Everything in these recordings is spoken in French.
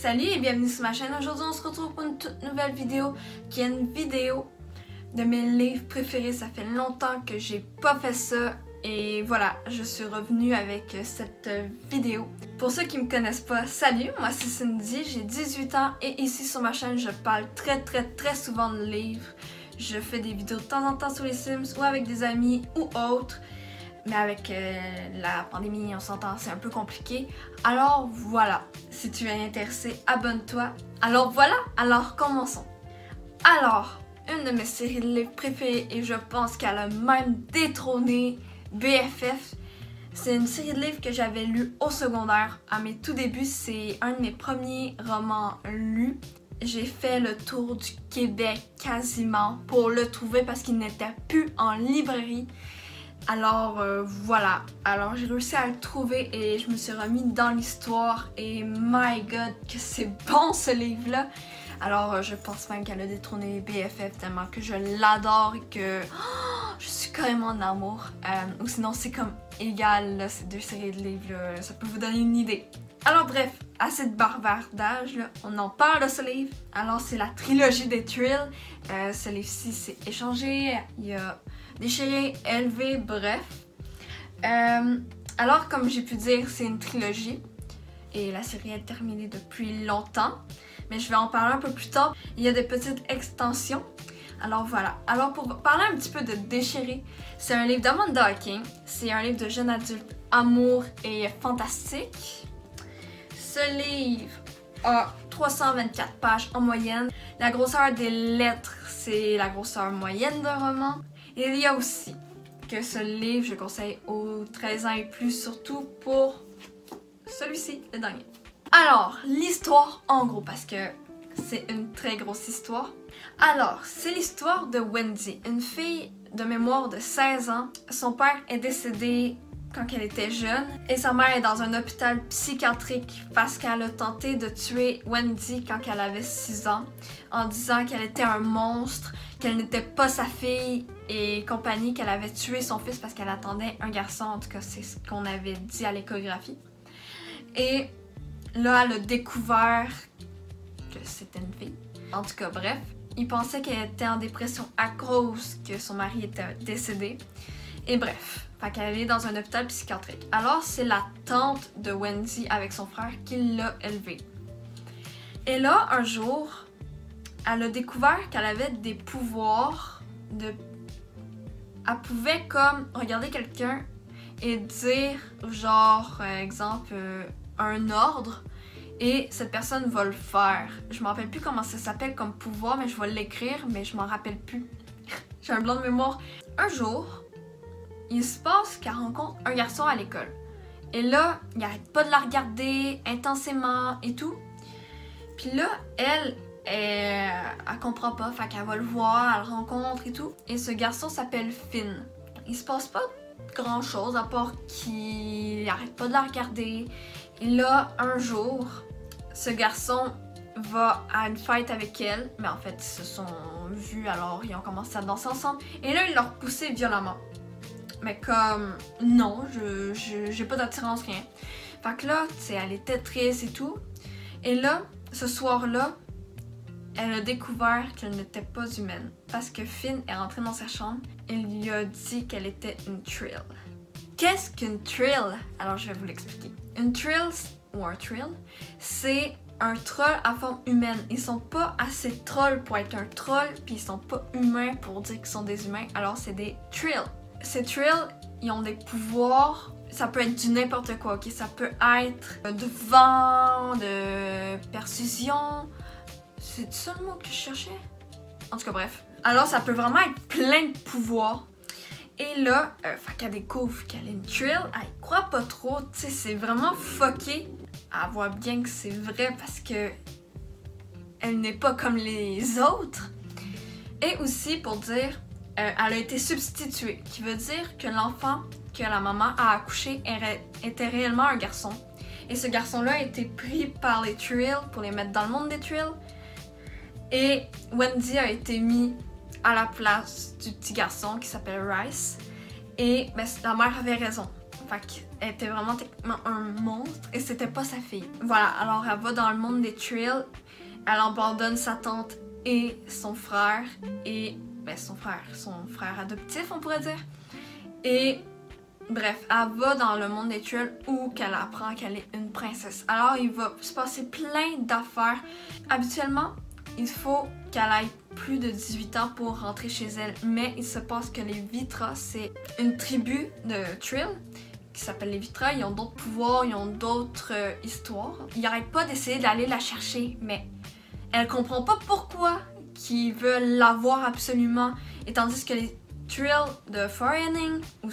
Salut et bienvenue sur ma chaîne. Aujourd'hui on se retrouve pour une toute nouvelle vidéo qui est une vidéo de mes livres préférés. Ça fait longtemps que j'ai pas fait ça et voilà, je suis revenue avec cette vidéo. Pour ceux qui me connaissent pas, salut, moi c'est Cindy, j'ai 18 ans et ici sur ma chaîne je parle très souvent de livres. Je fais des vidéos de temps en temps sur les Sims ou avec des amis ou autres. Mais avec la pandémie, on s'entend, c'est un peu compliqué. Alors voilà, si tu es intéressé, abonne-toi. Alors voilà, alors commençons. Alors, une de mes séries de livres préférées, et je pense qu'elle a même détrôné BFF, c'est une série de livres que j'avais lu au secondaire. À mes tout débuts, c'est un de mes premiers romans lus. J'ai fait le tour du Québec quasiment pour le trouver parce qu'il n'était plus en librairie. Alors voilà, alors j'ai réussi à le trouver et je me suis remis dans l'histoire et my god que c'est bon ce livre-là. Alors je pense même qu'elle a détrôné BFF tellement que je l'adore et que je suis carrément en amour. Ou sinon c'est comme égal là, ces deux séries de livres là, ça peut vous donner une idée. Alors bref, assez de bavardage, là, on en parle de ce livre. Alors c'est la trilogie des Thrills. Ce livre-ci c'est échangé, il y a déchiré, élevé, bref. Alors comme j'ai pu dire, c'est une trilogie et la série est terminée depuis longtemps. Mais je vais en parler un peu plus tard. Il y a des petites extensions. Alors voilà. Alors pour parler un petit peu de Déchiré, c'est un livre d'Amanda Hocking. C'est un livre de jeune adulte, amour et fantastique. Ce livre a 324 pages en moyenne. La grosseur des lettres, c'est la grosseur moyenne d'un roman. Et il y a aussi que ce livre, je conseille aux 13 ans et plus, surtout pour celui-ci, le dernier. Alors, l'histoire en gros, parce que c'est une très grosse histoire. Alors, c'est l'histoire de Wendy, une fille de mémoire de 16 ans. Son père est décédé quand elle était jeune et sa mère est dans un hôpital psychiatrique parce qu'elle a tenté de tuer Wendy quand elle avait 6 ans en disant qu'elle était un monstre, qu'elle n'était pas sa fille et compagnie, qu'elle avait tué son fils parce qu'elle attendait un garçon. En tout cas, c'est ce qu'on avait dit à l'échographie. Et là, elle a découvert que c'était une fille. En tout cas, bref, il pensait qu'elle était en dépression à cause que son mari était décédé. Et bref, fait qu'elle est dans un hôpital psychiatrique. Alors, c'est la tante de Wendy avec son frère qui l'a élevée. Et là, un jour, elle a découvert qu'elle avait des pouvoirs de... Elle pouvait comme regarder quelqu'un et dire, genre, exemple, un ordre et cette personne va le faire. Je me rappelle plus comment ça s'appelle comme pouvoir, mais je vais l'écrire, mais je m'en rappelle plus. J'ai un blanc de mémoire. Un jour, il se passe qu'elle rencontre un garçon à l'école. Et là, il arrête pas de la regarder intensément et tout. Puis là, elle comprend pas, fait qu'elle va le voir, elle le rencontre et tout. Et ce garçon s'appelle Finn. Il se passe pas grand chose à part qu'il arrête pas de la regarder. Et là, un jour, ce garçon va à une fête avec elle, mais en fait, ils se sont vus, alors ils ont commencé à danser ensemble. Et là, il l'a repoussé violemment. Mais comme, non, j'ai pas d'attirance, rien. Fait que là, tu sais, elle était triste et tout. Et là, ce soir-là, elle a découvert qu'elle n'était pas humaine. Parce que Finn est rentré dans sa chambre et lui a dit qu'elle était une Thrill. Qu'est-ce qu'une Thrill? Alors, je vais vous l'expliquer. Une Thrill, ou un Thrill, c'est un troll à forme humaine. Ils sont pas assez trolls pour être un troll, puis ils sont pas humains pour dire qu'ils sont des humains, alors c'est des Thrills. Ces Thrills, ils ont des pouvoirs, ça peut être du n'importe quoi, ok? Ça peut être de vent, de persuasion. C'est ça le mot que je cherchais? En tout cas, bref. Alors, ça peut vraiment être plein de pouvoirs. Et là, fait qu'elle découvre qu'elle est une Thrill, elle y croit pas trop, tu sais, c'est vraiment fucké. Elle voit bien que c'est vrai parce que elle n'est pas comme les autres. Et aussi pour dire, elle a été substituée, qui veut dire que l'enfant que la maman a accouché était réellement un garçon. Et ce garçon-là a été pris par les Thrills pour les mettre dans le monde des Thrills. Et Wendy a été mise à la place du petit garçon qui s'appelle Rice. Et ben, la mère avait raison. Fait que elle était vraiment techniquement un monstre et c'était pas sa fille. Voilà, alors elle va dans le monde des Trill, elle abandonne sa tante et son frère, et son frère adoptif on pourrait dire. Et bref, elle va dans le monde des Trill où qu'elle apprend qu'elle est une princesse. Alors il va se passer plein d'affaires. Habituellement, il faut qu'elle ait plus de 18 ans pour rentrer chez elle, mais il se passe que les Vitra, c'est une tribu de Trill qui s'appelle les Vitra. Ils ont d'autres pouvoirs, ils ont d'autres histoires. Ils n'arrêtent pas d'essayer d'aller la chercher, mais elle comprend pas pourquoi qu'ils veulent l'avoir absolument. Et tandis que les Trill de Foreigning, où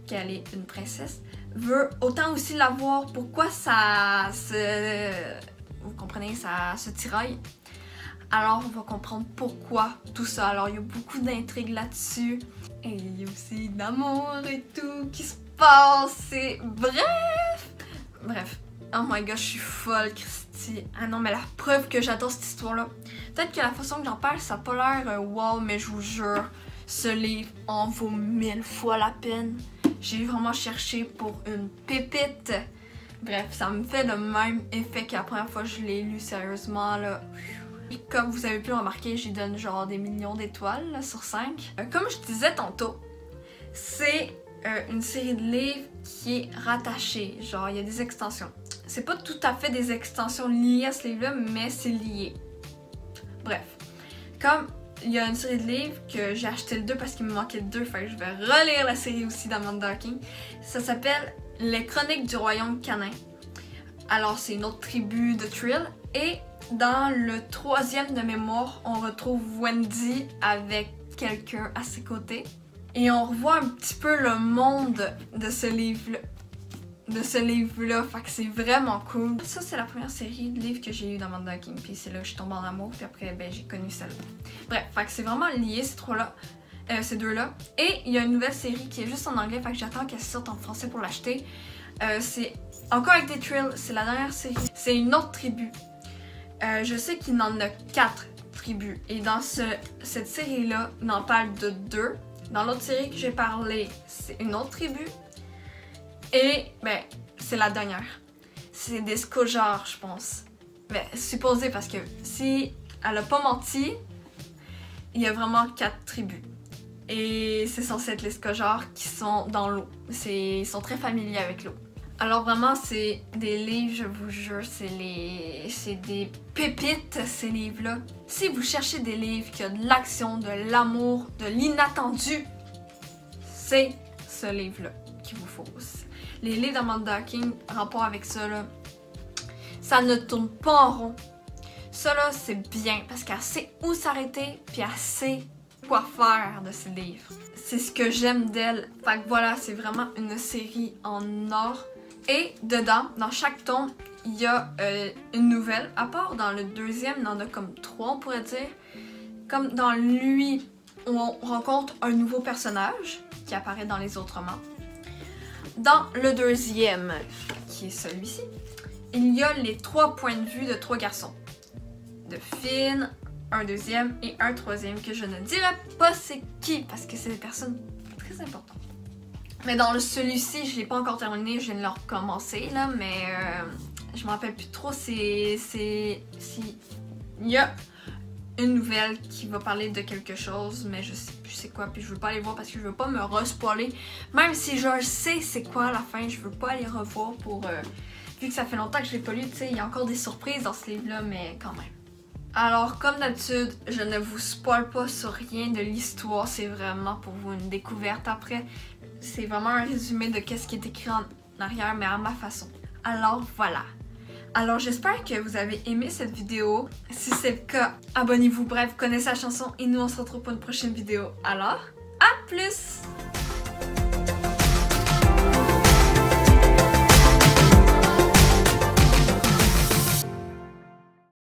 qu'elle est une princesse, veut autant aussi l'avoir. Pourquoi ça se... Vous comprenez, ça se tiraille. Alors on va comprendre pourquoi tout ça. Alors il y a beaucoup d'intrigues là-dessus. Et il y a aussi d'amour et tout qui se passe. Et bref. Oh my god, je suis folle, Christy. Ah non, mais la preuve que j'adore cette histoire-là. Peut-être que la façon que j'en parle, ça n'a pas l'air wow, mais je vous jure, ce livre en vaut 1000 fois la peine. J'ai vraiment cherché pour une pépite. Bref, ça me fait le même effet que la première fois que je l'ai lu, sérieusement, là. Et comme vous avez pu remarquer, j'y donne genre des millions d'étoiles sur 5. Comme je disais tantôt, c'est une série de livres qui est rattachée. Genre, il y a des extensions. C'est pas tout à fait des extensions liées à ce livre-là, mais c'est lié. Bref, comme il y a une série de livres que j'ai acheté le 2 parce qu'il me manquait le 2, fait que je vais relire la série aussi d'Amanda King. Ça s'appelle Les Chroniques du Royaume Canin. Alors, c'est une autre tribu de Trill. Et dans le 3e de mémoire, on retrouve Wendy avec quelqu'un à ses côtés. Et on revoit un petit peu le monde de ce livre-là. Fait que c'est vraiment cool. Ça, c'est la première série de livres que j'ai eu d'Amanda King. Puis c'est là que je tombe en amour. Puis après, ben, j'ai connu celle-là. Bref, fait que c'est vraiment lié, ces deux-là. Et il y a une nouvelle série qui est juste en anglais. Fait que j'attends qu'elle sorte en français pour l'acheter. C'est encore avec des Trill. C'est la dernière série. C'est une autre tribu. Je sais qu'il en a 4 tribus. Et dans cette série-là, on en parle de 2. Dans l'autre série que j'ai parlé, c'est une autre tribu. Et, ben, c'est la dernière. C'est des Skojars, je pense. Mais supposé parce que si elle a pas menti, il y a vraiment 4 tribus. Et c'est censé être les Skojars qui sont dans l'eau. Ils sont très familiers avec l'eau. Alors vraiment, c'est des livres, je vous jure, c'est des pépites, ces livres-là. Si vous cherchez des livres qui ont de l'action, de l'amour, de l'inattendu, c'est ce livre-là qu'il vous faut. Les livres d'Amanda King, rapport avec ça, là, ça ne tourne pas en rond. Ça, là, c'est bien parce qu'elle sait où s'arrêter, puis elle sait quoi faire de ces livres. C'est ce que j'aime d'elle. Fait que voilà, c'est vraiment une série en or. Et dedans, dans chaque tome, il y a une nouvelle. À part dans le 2e, il y en a comme 3, on pourrait dire. Comme dans lui, on rencontre un nouveau personnage qui apparaît dans les autres romans. Dans le 2e, qui est celui-ci, il y a les 3 points de vue de 3 garçons. De Finn, un 2e et un 3e que je ne dirai pas c'est qui parce que c'est des personnes très importantes. Mais dans celui-ci, je l'ai pas encore terminé, je viens de le recommencer là, mais je m'en rappelle plus trop si il y a une nouvelle qui va parler de quelque chose, mais je sais plus c'est quoi, puis je veux pas aller voir parce que je veux pas me re-spoiler. Même si je sais c'est quoi à la fin, je veux pas aller revoir pour... vu que ça fait longtemps que je l'ai pas lu, tu sais, il y a encore des surprises dans ce livre-là, mais quand même. Alors, comme d'habitude, je ne vous spoil pas sur rien de l'histoire, c'est vraiment pour vous une découverte après. C'est vraiment un résumé de qu'est-ce qui est écrit en arrière, mais à ma façon. Alors, voilà. Alors, j'espère que vous avez aimé cette vidéo. Si c'est le cas, abonnez-vous. Bref, connaissez la chanson et nous, on se retrouve pour une prochaine vidéo. Alors, à plus!